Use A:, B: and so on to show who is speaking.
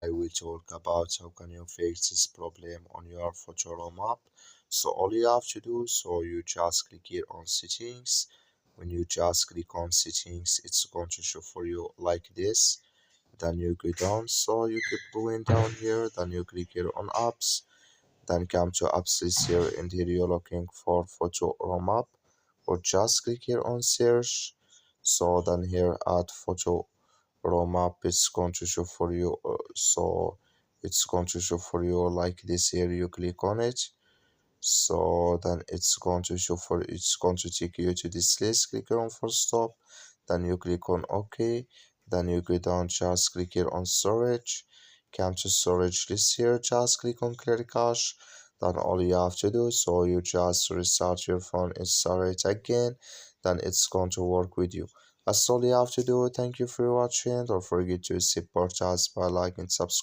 A: I will talk about how can you fix this problem on your Photoroom app. So all you have to do, so you just click here on settings. When you just click on settings, it's going to show for you like this. Then you go down, so you keep going down here. Then you click here on apps. Then come to apps list here, and here you're looking for Photoroom app, or just click here on search. So then here add photo map is going to show for you, so it's going to show for you like this. Here you click on it, so then it's going to take you to this list. Click here on full stop, then you click on OK, then you go down, just click here on storage, come to storage list here, just click on clear cache. Then all you have to do, so you just restart your phone, install it again, then it's going to work with you. That's all you have to do. Thank you for watching. Don't forget to support us by liking, subscribe.